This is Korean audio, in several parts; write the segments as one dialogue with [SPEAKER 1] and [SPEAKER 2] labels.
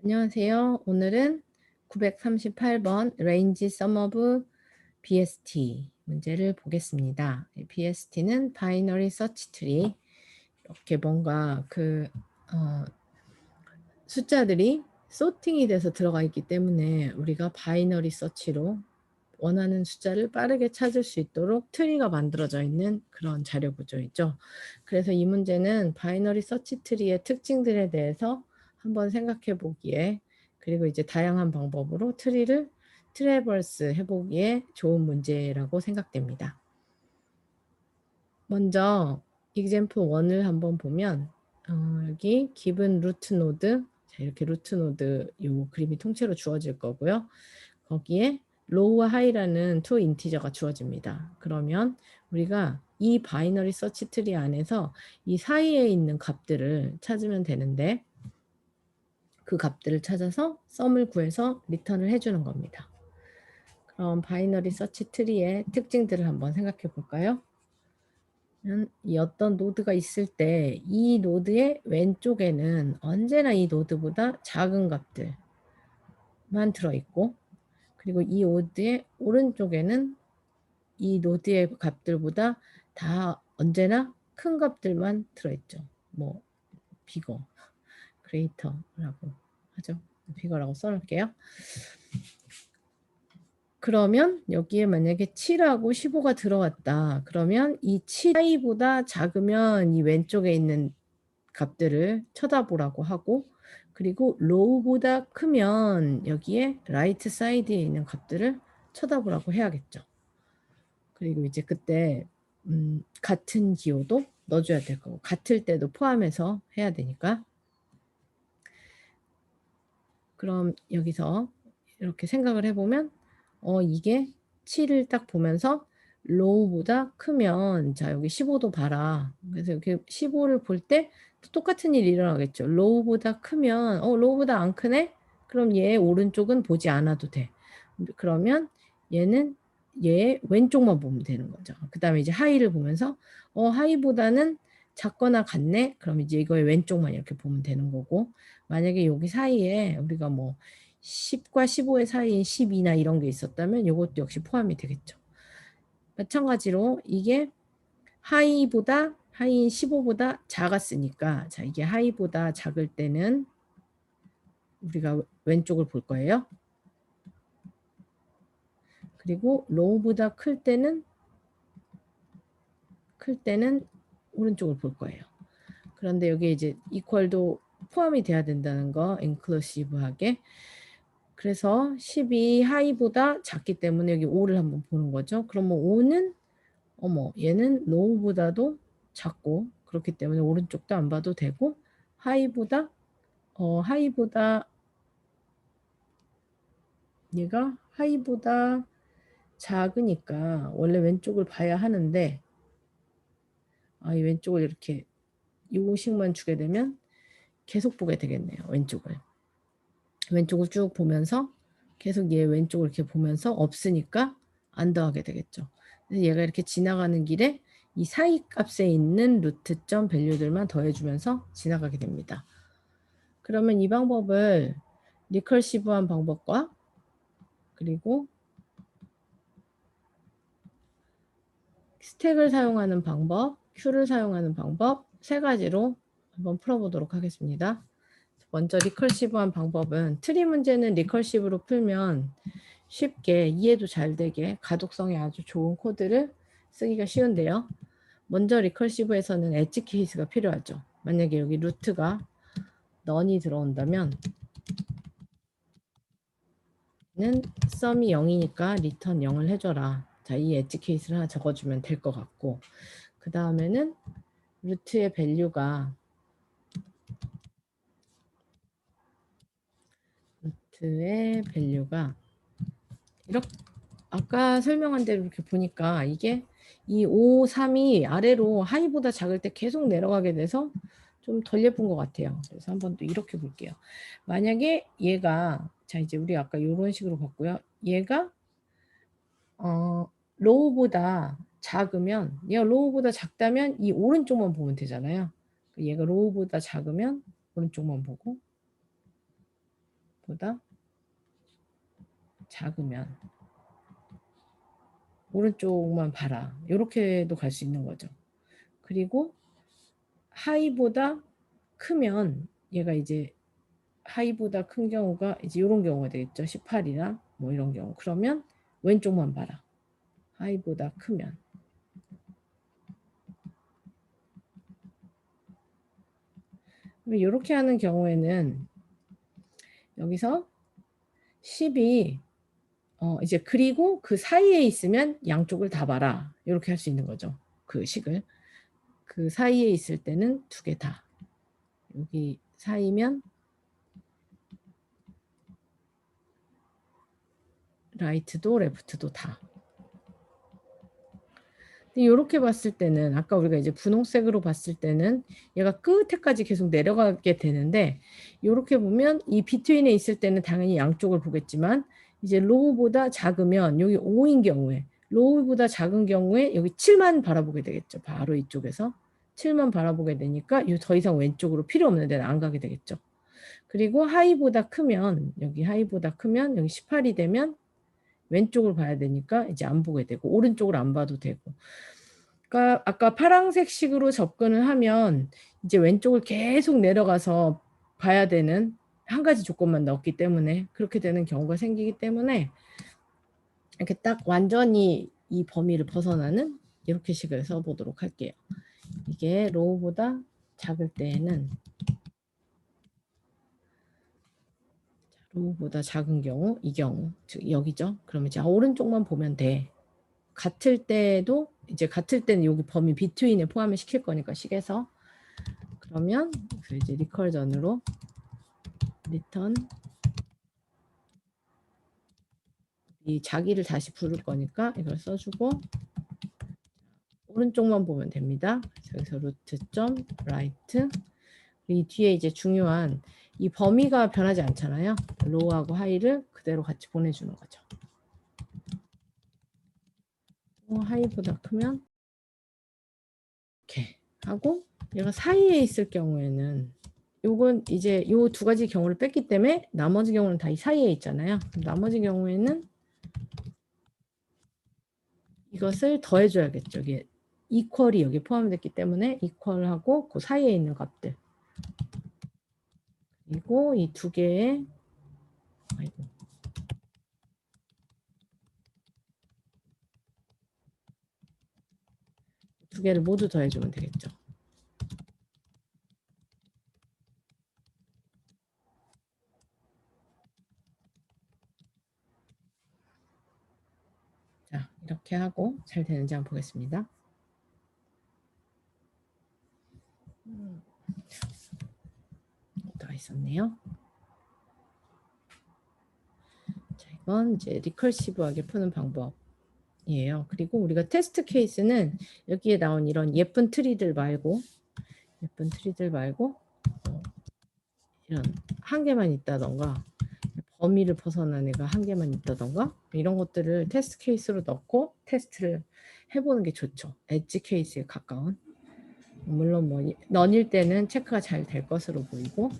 [SPEAKER 1] 안녕하세요. 오늘은 938번 Range Sum of BST 문제를 보겠습니다. BST는 Binary Search Tree. 이렇게 뭔가 숫자들이 소팅이 돼서 들어가 있기 때문에 우리가 바이너리 서치로 원하는 숫자를 빠르게 찾을 수 있도록 트리가 만들어져 있는 그런 자료 구조이죠. 그래서 이 문제는 바이너리 서치 트리의 특징들에 대해서 한번 생각해 보기에, 그리고 이제 다양한 방법으로 트리를 트래버스 해보기에 좋은 문제라고 생각됩니다. 먼저 example 1을 한번 보면 여기 given root node, 자, 이렇게 루트 노드 요 그림이 통째로 주어질 거고요. 거기에 low와 high라는 two 인티저가 주어집니다. 그러면 우리가 이 바이너리 서치 트리 안에서 이 사이에 있는 값들을 찾으면 되는데, 그 값들을 찾아서 썸을 구해서 리턴을 해주는 겁니다. 그럼 바이너리 서치 트리의 특징들을 한번 생각해 볼까요? 이 어떤 노드가 있을 때 이 노드의 왼쪽에는 언제나 이 노드보다 작은 값들만 들어있고, 그리고 이 노드의 오른쪽에는 이 노드의 값들보다 다 언제나 큰 값들만 들어있죠. 뭐 비거, 그레이터라고 하죠. 비거라고 써놓을게요. 그러면 여기에 만약에 7하고 15가 들어왔다. 그러면 이 7i보다 작으면 이 왼쪽에 있는 값들을 쳐다보라고 하고, 그리고 low보다 크면 여기에 right side에 있는 값들을 쳐다보라고 해야겠죠. 그리고 이제 그때 같은 기호도 넣어줘야 될 거고, 같을 때도 포함해서 해야 되니까. 그럼 여기서 이렇게 생각을 해보면 이게 7을 딱 보면서 low보다 크면, 자 여기 15도 봐라. 그래서 이렇게 15를 볼 때 똑같은 일이 일어나겠죠. low보다 크면 low보다 안 크네? 그럼 얘 오른쪽은 보지 않아도 돼. 그러면 얘는 얘 왼쪽만 보면 되는 거죠. 그 다음에 이제 high를 보면서 high보다는 작거나 같네? 그럼 이제 이거의 왼쪽만 이렇게 보면 되는 거고, 만약에 여기 사이에 우리가 뭐 10과 15의 사이인 12나 이런 게 있었다면 이것도 역시 포함이 되겠죠. 마찬가지로 이게 하이인 15보다 작았으니까, 자 이게 하이보다 작을 때는 우리가 왼쪽을 볼 거예요. 그리고 로우보다 클 때는 오른쪽을 볼 거예요. 그런데 여기 이제 이퀄도 포함이 돼야 된다는 거, 인클루시브하게. 그래서 12 하이보다 작기 때문에 여기 5를 한번 보는 거죠. 그럼 뭐 5는 얘는 low보다도 작고, 그렇기 때문에 오른쪽도 안 봐도 되고, 하이보다 얘가 하이보다 작으니까 원래 왼쪽을 봐야 하는데, 이 왼쪽을 이렇게 요식만 주게 되면 계속 보게 되겠네요. 왼쪽을 쭉 보면서 계속 얘 왼쪽을 이렇게 보면서 없으니까 안 더하게 되겠죠. 그래서 얘가 이렇게 지나가는 길에 이 사이 값에 있는 루트점 밸류들만 더해주면서 지나가게 됩니다. 그러면 이 방법을 리컬시브한 방법과 그리고 스택을 사용하는 방법, 큐를 사용하는 방법 세 가지로 한번 풀어보도록 하겠습니다. 먼저 리컬시브한 방법은, 트리 문제는 리컬시브로 풀면 쉽게 이해도 잘 되게 가독성이 아주 좋은 코드를 쓰기가 쉬운데요. 먼저 리컬시브에서는 엣지 케이스가 필요하죠. 만약에 여기 루트가 넌이 들어온다면 는 썸이 0이니까 리턴 0을 해줘라. 자, 이 엣지 케이스를 하나 적어주면 될 것 같고, 그 다음에는 루트의 밸류가 이렇게 아까 설명한 대로 이렇게 보니까 이게 이 5, 3이 아래로 하이보다 작을 때 계속 내려가게 돼서 좀 덜 예쁜 것 같아요. 그래서 한번 또 이렇게 볼게요. 만약에 얘가, 자 이제 우리 아까 이런 식으로 봤고요. 얘가 로우보다 작으면, 얘가 로우보다 작다면 이 오른쪽만 보면 되잖아요. 얘가 로우보다 작으면 오른쪽만 보고, 보다 작으면 오른쪽만 봐라. 이렇게도 갈 수 있는 거죠. 그리고 하이보다 크면 얘가 이제 하이보다 큰 경우가 이제 이런 경우가 되겠죠. 18이나 뭐 이런 경우. 그러면 왼쪽만 봐라. 하이보다 크면. 이렇게 하는 경우에는 여기서 10이 이제 그리고 그 사이에 있으면 양쪽을 다 봐라. 이렇게 할 수 있는 거죠. 그 식을. 그 사이에 있을 때는 두 개 다. 여기 사이면 라이트도 레프트도 다. 이렇게 봤을 때는 아까 우리가 이제 분홍색으로 봤을 때는 얘가 끝에까지 계속 내려가게 되는데 이렇게 보면 이 비트윈에 있을 때는 당연히 양쪽을 보겠지만 이제 로우보다 작으면 여기 5인 경우에 로우보다 작은 경우에 여기 7만 바라보게 되겠죠. 바로 이쪽에서 7만 바라보게 되니까 더 이상 왼쪽으로 필요 없는 데는 안 가게 되겠죠. 그리고 하이보다 크면 여기 하이보다 크면 여기 18이 되면 왼쪽을 봐야 되니까 이제 안 보게 되고 오른쪽을 안 봐도 되고. 그러니까 아까 파란색 식으로 접근을 하면 이제 왼쪽을 계속 내려가서 봐야 되는 한 가지 조건만 넣었기 때문에 그렇게 되는 경우가 생기기 때문에 이렇게 딱 완전히 이 범위를 벗어나는 이렇게 식을 써보도록 할게요. 이게 로우보다 작을 때에는 로우보다 작은 경우, 이 경우, 즉 여기죠. 그러면 이제 오른쪽만 보면 돼. 같을 때도 이제 같을 때는 여기 범위 비트윈에 포함을 시킬 거니까 식에서 그러면 이제 리컬전으로 리턴 이 자기를 다시 부를 거니까 이걸 써주고 오른쪽만 보면 됩니다. 여기서 루트 점 라이트 이 뒤에 이제 중요한 이 범위가 변하지 않잖아요. 로우하고 하이를 그대로 같이 보내주는 거죠. 하이보다 크면 이렇게 하고 얘가 사이에 있을 경우에는 요건 이제 요 두 가지 경우를 뺐기 때문에 나머지 경우는 다 이 사이에 있잖아요. 나머지 경우에는 이것을 더해줘야겠죠. 이게 이퀄이 여기 포함됐기 때문에 이퀄하고 그 사이에 있는 값들 그리고 이 두 개의 두 개를 모두 더해주면 되겠죠. 자, 이렇게 하고 잘 되는지 한번 보겠습니다. 더 있었네요. 자, 이건 이제 리컬시브하게 푸는 방법이에요. 그리고 우리가 테스트 케이스는 여기에 나온 이런 예쁜 트리들 말고 이런 한 개만 있다던가 범위를 벗어난 애가 한 개만 있다던가 이런 것들을 테스트 케이스로 넣고 테스트를 해보는 게 좋죠. 엣지 케이스에 가까운. 물론 뭐 넌일 때는 체크가 잘 될 것으로 보이고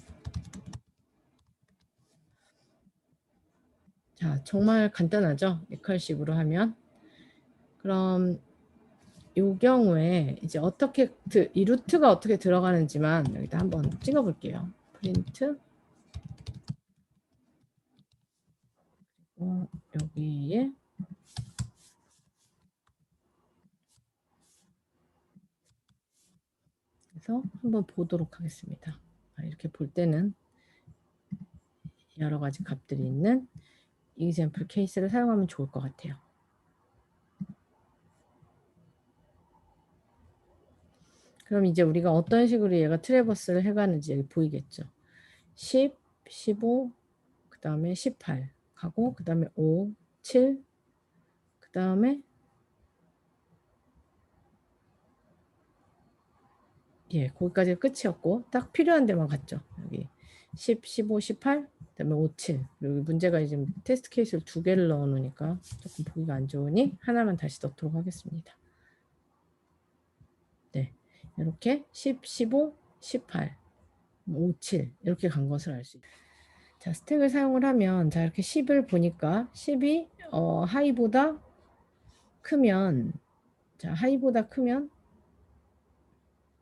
[SPEAKER 1] 자 정말 간단하죠. 리컬시브로 하면 그럼 이 경우에 이제 어떻게 이 루트가 어떻게 들어가는지만 여기다 한번 찍어 볼게요. 프린트 여기에 그래서 한번 보도록 하겠습니다. 이렇게 볼 때는 여러 가지 값들이 있는 example 케이스를 사용하면 좋을 것 같아요. 그럼 이제 우리가 어떤 식으로 얘가 트래버스를 해가는지 여기 보이겠죠. 10, 15, 그 다음에 18 가고 그 다음에 5, 7, 그 다음에 예, 거기까지가 끝이었고 딱 필요한 데만 갔죠. 여기 10, 15, 18, 그 다음에 5, 7 여기 문제가 이제 테스트 케이스를 두 개를 넣어 놓으니까 조금 보기가 안 좋으니 하나만 다시 넣도록 하겠습니다. 네, 이렇게 10, 15, 18, 5, 7 이렇게 간 것을 알 수 있어요. 자, 스택을 사용을 하면 자 이렇게 10을 보니까 10이 하이보다 크면 자 하이보다 크면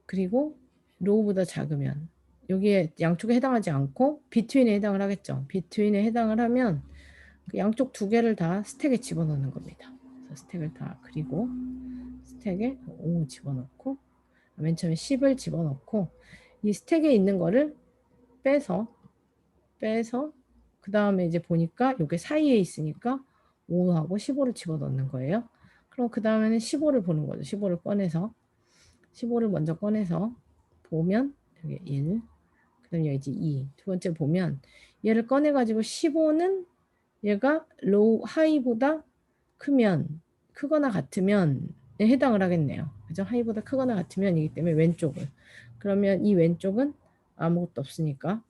[SPEAKER 1] 그리고 로우보다 작으면 여기에 양쪽에 해당하지 않고 비트윈에 해당을 하겠죠. 비트윈에 해당을 하면 그 양쪽 두 개를 다 스택에 집어넣는 겁니다. 그래서 스택을 다 그리고 스택에 5 집어넣고 맨 처음에 10을 집어넣고 이 스택에 있는 거를 빼서 그 다음에 이제 보니까 여기 사이에 있으니까 5하고 15를 집어넣는 거예요. 그럼 그 다음에는 15를 보는 거죠. 15를 꺼내서 15를 먼저 꺼내서 보면 여기 1, 그 다음에 여기 2. 두 번째 보면 얘를 꺼내가지고 15는 얘가 로우, 하이보다 크면, 크거나 같으면 해당을 하겠네요. 그죠? 하이보다 크거나 같으면이기 때문에 왼쪽을. 그러면 이 왼쪽은 아무것도 없으니까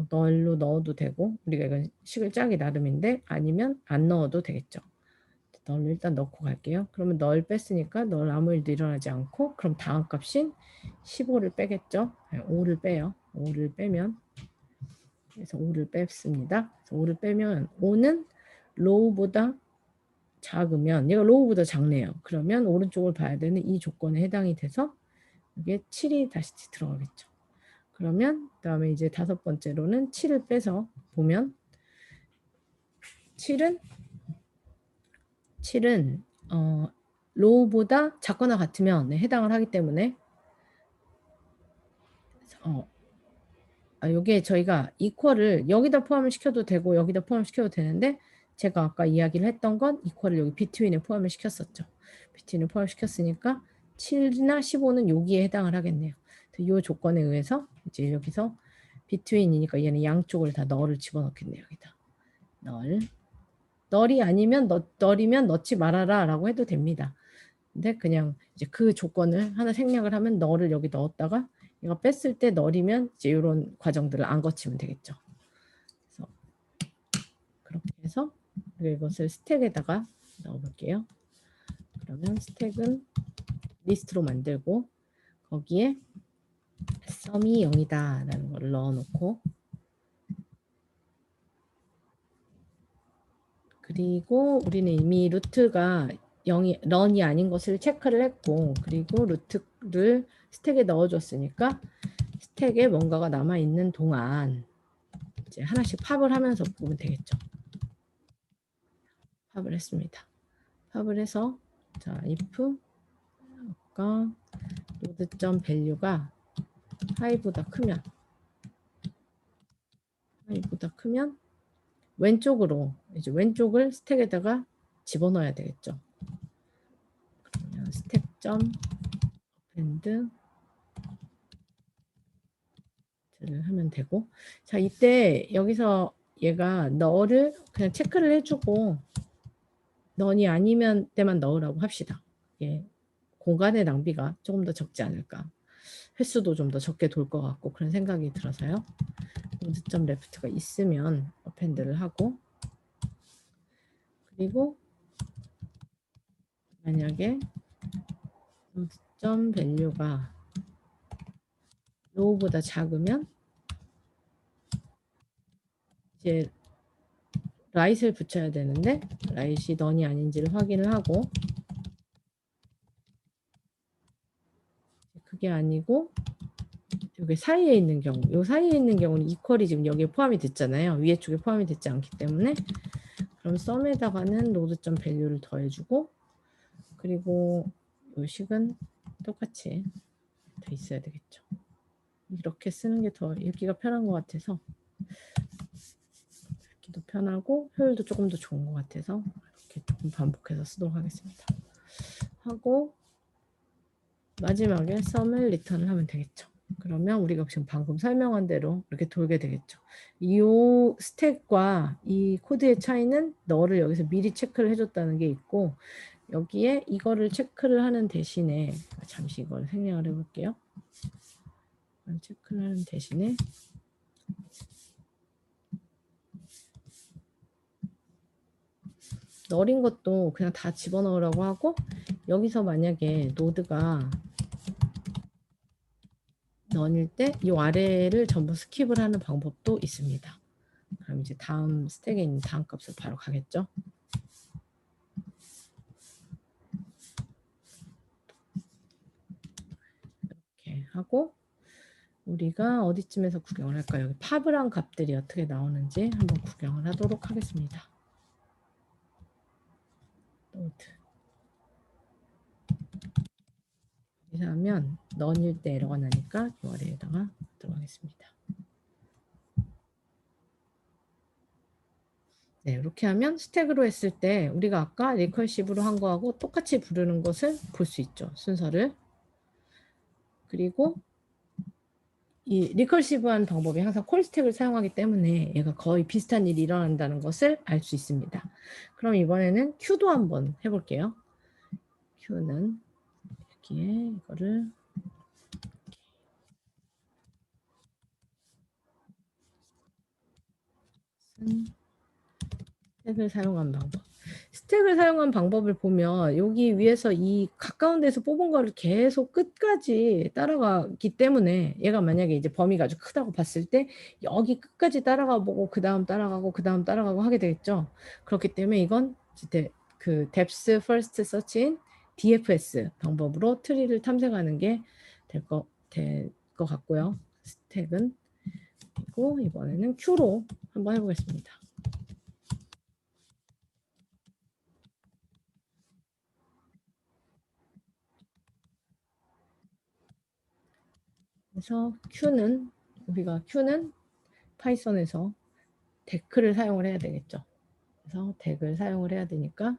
[SPEAKER 1] 널로 넣어도 되고 우리가 이건 식을 짜기 나름인데 아니면 안 넣어도 되겠죠. 널 일단 넣고 갈게요. 그러면 널 뺐으니까 널 아무 일도 일어나지 않고 그럼 다음 값인 15를 빼겠죠. 5를 빼요. 5를 빼면 그래서 5를 뺐습니다. 그래서 5를 빼면 5는 로우보다 작으면 얘가 로우보다 작네요. 그러면 오른쪽을 봐야 되는 이 조건에 해당이 돼서 이게 7이 다시 들어가겠죠. 그러면 그다음에 이제 다섯 번째로는 7을 빼서 보면 7은 로우보다 작거나 같으면 해당을 하기 때문에 요게 저희가 이퀄을 여기다 포함을 시켜도 되고 여기다 포함을 시켜도 되는데 제가 아까 이야기를 했던 건 이퀄을 여기 비트윈에 포함을 시켰었죠. 비트윈에 포함시켰으니까 7이나 15는 여기에 해당을 하겠네요. 이 조건에 의해서 이제 여기서 비트윈이니까 얘는 양쪽을 다 널을 집어넣겠네요. 여기다 널이 아니면 널이면 넣지 말아라 라고 해도 됩니다. 근데 그냥 이제 그 조건을 하나 생략을 하면 널을 여기 넣었다가 이거 뺐을 때 널이면 이제 이런 과정들을 안 거치면 되겠죠. 그래서 그렇게 해서 이것을 스택에다가 넣어볼게요. 그러면 스택은 리스트로 만들고 거기에 썸이 0이다 라는 걸 넣어놓고 그리고 우리는 이미 루트가 0이 런이 아닌 것을 체크를 했고 그리고 루트를 스택에 넣어줬으니까 스택에 뭔가가 남아있는 동안 이제 하나씩 팝을 하면서 보면 되겠죠. 팝을 했습니다. 팝을 해서 자 if 아까 로드 밸류가 하이보다 크면 왼쪽으로 이제 왼쪽을 스택에다가 집어넣어야 되겠죠. 그러면 스택 append 를 하면 되고 자 이때 여기서 얘가 너를 그냥 체크를 해주고 넌이 아니면 때만 넣으라고 합시다. 예, 공간의 낭비가 조금 더 적지 않을까. 횟수도 좀 더 적게 돌 것 같고 그런 생각이 들어서요. 로드 레프트가 있으면 append를 하고 그리고 만약에 로드 밸류가 로우보다 작으면 이제 라이트를 붙여야 되는데 라이트이 넌이 아닌지를 확인을 하고 그게 아니고 여기 사이에 있는 경우 이 사이에 있는 경우는 이퀄이 지금 여기에 포함이 됐잖아요. 위에 쪽에 포함이 됐지 않기 때문에 그럼 썸에다가는 로드 밸류를 더해주고 그리고 이 식은 똑같이 돼 있어야 되겠죠. 이렇게 쓰는 게 더 읽기가 편한 것 같아서 읽기도 편하고 효율도 조금 더 좋은 것 같아서 이렇게 조금 반복해서 쓰도록 하겠습니다. 하고 마지막에 썸을 리턴을 하면 되겠죠. 그러면 우리가 지금 방금 설명한 대로 이렇게 돌게 되겠죠. 이 스택과 이 코드의 차이는 너를 여기서 미리 체크를 해줬다는 게 있고 여기에 이거를 체크를 하는 대신에 잠시 이걸 생략을 해볼게요. 체크를 하는 대신에 널인 것도 그냥 다 집어넣으라고 하고 여기서 만약에 노드가 넌일 때 이 아래를 전부 스킵을 하는 방법도 있습니다. 그럼 이제 다음 스택에 있는 다음 값을 바로 가겠죠. 이렇게 하고 우리가 어디쯤에서 구경을 할까요? 여기 팝을한 값들이 어떻게 나오는지 한번 구경을 하도록 하겠습니다. 노드. 여기서 하면 넌일 때 에러가 나니까 이 아래에다가 들어가겠습니다. 네, 이렇게 하면 스택으로 했을 때 우리가 아까 리커시브로 한 거하고 똑같이 부르는 것을 볼 수 있죠. 순서를. 그리고 이 리커시브한 방법이 항상 콜 스택을 사용하기 때문에 얘가 거의 비슷한 일이 일어난다는 것을 알 수 있습니다. 그럼 이번에는 Q도 한번 해볼게요. Q는 여기에 이거를 스택을 사용한 방법. 스택을 사용한 방법을 보면 여기 위에서 이 가까운 데서 뽑은 거를 계속 끝까지 따라가기 때문에 얘가 만약에 이제 범위가 아주 크다고 봤을 때 여기 끝까지 따라가 보고 그 다음 따라가고 그 다음 따라가고 하게 되겠죠. 그렇기 때문에 이건 그 depth first search인 DFS 방법으로 트리를 탐색하는 게 될 것 같고요. 스택은. 그리고 이번에는 Q로 한번 해보겠습니다. 그래서 우리가 Q는 파이썬에서 데크를 사용을 해야 되겠죠. 그래서 덱을 사용을 해야 되니까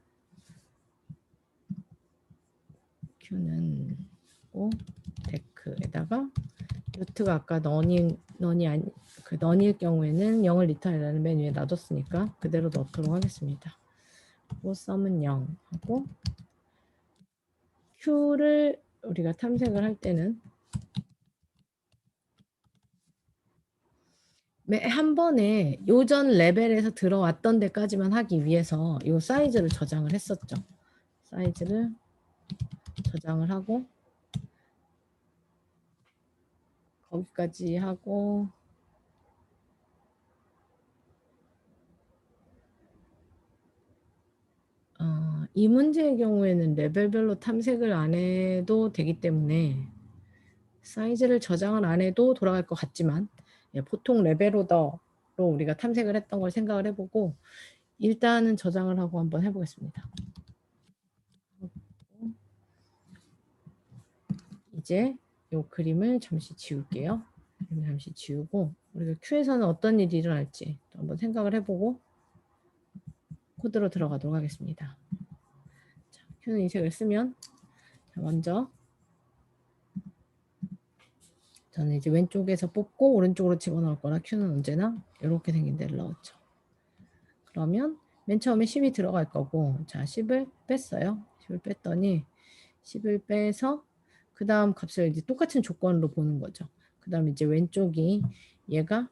[SPEAKER 1] Q는 데크에다가 루트가 아까 넌일 경우에는 0을 리턴이라는 맨 위에 놔뒀으니까 그대로 넣도록 하겠습니다. 그리고 썸은 0 하고 Q를 우리가 탐색을 할 때는 한 번에 요전 레벨에서 들어왔던 데까지만 하기 위해서 이 사이즈를 저장을 했었죠. 사이즈를 저장을 하고 거기까지 하고 이 문제의 경우에는 레벨별로 탐색을 안 해도 되기 때문에 사이즈를 저장을 안 해도 돌아갈 것 같지만 보통 레벨 오더로 우리가 탐색을 했던 걸 생각을 해보고 일단은 저장을 하고 한번 해보겠습니다. 이제 이 그림을 잠시 지울게요. 잠시 지우고 우리가 Q에서는 어떤 일이 일어날지 한번 생각을 해보고 코드로 들어가도록 하겠습니다. 자, Q는 이 색을 쓰면 먼저 저는 이제 왼쪽에서 뽑고 오른쪽으로 집어넣을 거라 Q는 언제나 이렇게 생긴 데를 넣었죠. 그러면 맨 처음에 10이 들어갈 거고 자 10을 뺐어요. 10을 뺐더니 10을 빼서 그 다음 값을 이제 똑같은 조건으로 보는 거죠. 그 다음 이제 왼쪽이 얘가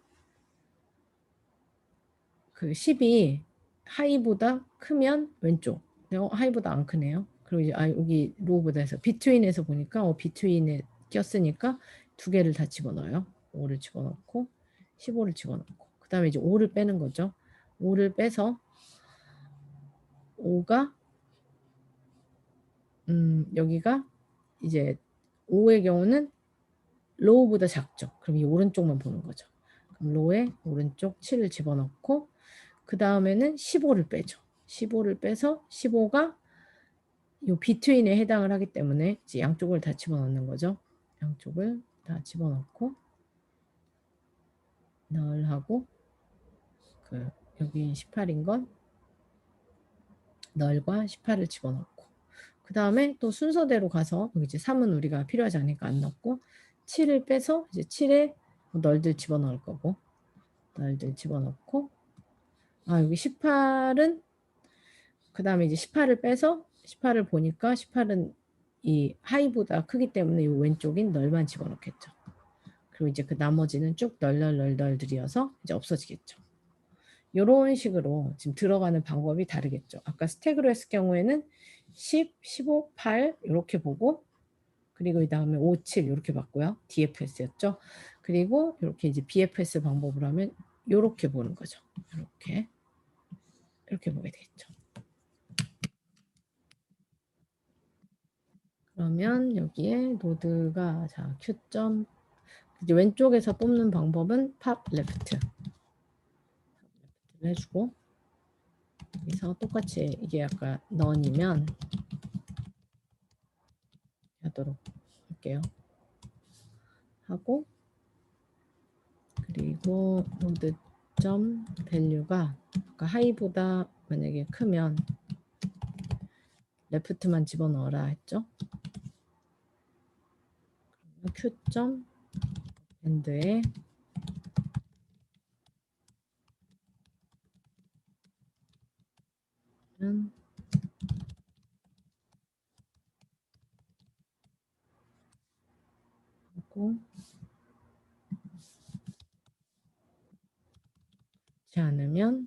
[SPEAKER 1] 그 10이 하이보다 크면 왼쪽. 하이보다 안 크네요. 그리고 이제 여기 로우보다 해서 비트윈에서 보니까 비트윈에 꼈으니까 두 개를 다 집어넣어요. 5를 집어넣고 15를 집어넣고 그 다음에 이제 5를 빼는 거죠. 5를 빼서 5가 여기가 이제 5의 경우는 로우보다 작죠. 그럼 이 오른쪽만 보는 거죠. 그럼 로우에 오른쪽 7을 집어넣고 그 다음에는 15를 빼죠. 15를 빼서 15가 이 비트윈에 해당을 하기 때문에 이제 양쪽을 다 집어넣는 거죠. 양쪽을 다 집어넣고 널하고 여기 18인 건 널과 18을 집어넣고 그 다음에 또 순서대로 가서 여기 이제 3은 우리가 필요하지 않으니까 안 넣고 7을 빼서 이제 7에 널들 집어넣을 거고 널들 집어넣고 여기 18은 그 다음에 이제 18을 빼서 18을 보니까 18은 이 하이보다 크기 때문에 이 왼쪽인 널만 집어넣겠죠. 그리고 이제 그 나머지는 쭉 널들이어서 이제 없어지겠죠. 이런 식으로 지금 들어가는 방법이 다르겠죠. 아까 스택으로 했을 경우에는 10, 15, 8 이렇게 보고 그리고 이 다음에 5, 7 이렇게 봤고요. DFS였죠. 그리고 이렇게 이제 BFS 방법을 하면 이렇게 보는 거죠. 이렇게 보게 되겠죠. 그러면 여기에 노드가 자 Q점 이제 왼쪽에서 뽑는 방법은 팝 레프트를 해주고 여기서 똑같이 이게 아까 넌이면 하도록 할게요. 하고 그리고 노드점 밸류가 아까 하이보다 만약에 크면 레프트만 집어넣어라 했죠. Q점 엔드에 하고 그렇지 않으면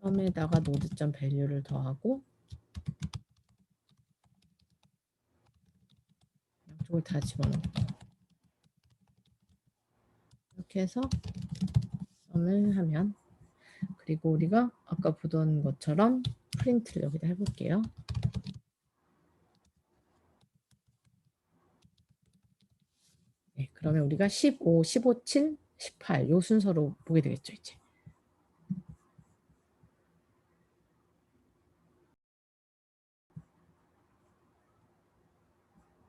[SPEAKER 1] 썸에다가 노드점 밸류를 더하고 양쪽을 다 집어넣고 이렇게 해서 썸을 하면 그리고 우리가 아까 보던 것처럼 프린트를 여기다 해볼게요. 네, 그러면 우리가 15, 15, 7, 18 요 순서로 보게 되겠죠, 이제.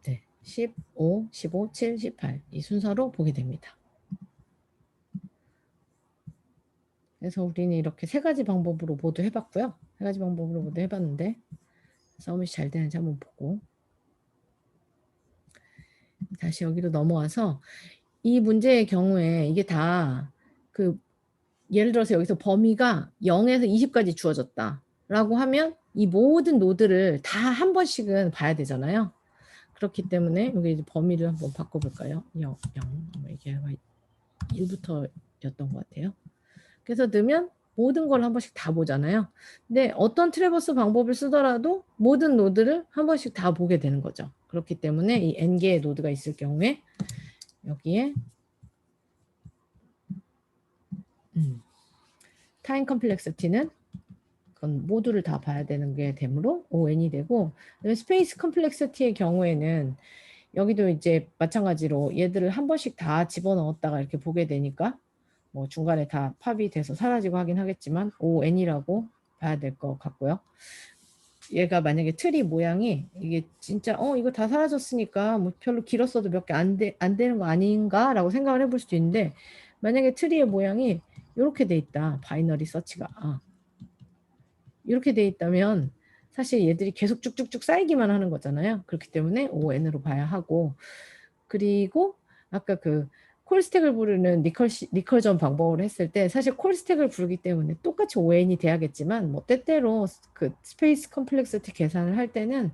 [SPEAKER 1] 네, 15, 15, 7, 18 이 순서로 보게 됩니다. 그래서 우리는 이렇게 세 가지 방법으로 모두 해봤고요. 세 가지 방법으로 모두 해봤는데 서밋이 잘 되는지 한번 보고 다시 여기로 넘어와서 이 문제의 경우에 이게 다 그 예를 들어서 여기서 범위가 0에서 20까지 주어졌다 라고 하면 이 모든 노드를 다 한 번씩은 봐야 되잖아요. 그렇기 때문에 여기 이제 범위를 한번 바꿔볼까요? 0, 이게 1부터였던 것 같아요. 그래서 넣으면 모든 걸 한 번씩 다 보잖아요. 근데 어떤 트래버스 방법을 쓰더라도 모든 노드를 한 번씩 다 보게 되는 거죠. 그렇기 때문에 이 n개의 노드가 있을 경우에 여기에 타임 컴플렉시티는 그건 모두를 다 봐야 되는 게 되므로 ON이 되고 스페이스 컴플렉시티의 경우에는 여기도 이제 마찬가지로 얘들을 한 번씩 다 집어넣었다가 이렇게 보게 되니까 뭐 중간에 다 팝이 돼서 사라지고 하긴 하겠지만 ON이라고 봐야 될 것 같고요. 얘가 만약에 트리 모양이 이게 진짜 이거 다 사라졌으니까 뭐 별로 길었어도 몇 개 안 되는 거 아닌가 라고 생각을 해볼 수도 있는데 만약에 트리의 모양이 이렇게 돼 있다. 바이너리 서치가 이렇게 돼 있다면 사실 얘들이 계속 쭉쭉쭉 쌓이기만 하는 거잖아요. 그렇기 때문에 ON으로 봐야 하고 그리고 아까 그 콜스택을 부르는 리커전 방법으로 했을 때 사실 콜스택을 부르기 때문에 똑같이 ON이 돼야겠지만 뭐 때때로 그 스페이스 컴플렉시티 계산을 할 때는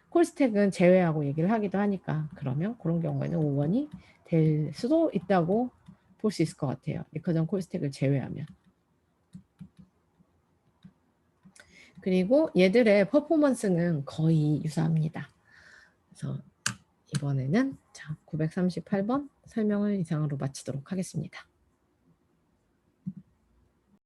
[SPEAKER 1] 콜스택은 제외하고 얘기를 하기도 하니까 그러면 그런 경우에는 O1이 될 수도 있다고 볼 수 있을 것 같아요. 리커전 콜스택을 제외하면. 그리고 얘들의 퍼포먼스는 거의 유사합니다. 그래서 이번에는 자 938번 설명을 이상으로 마치도록 하겠습니다.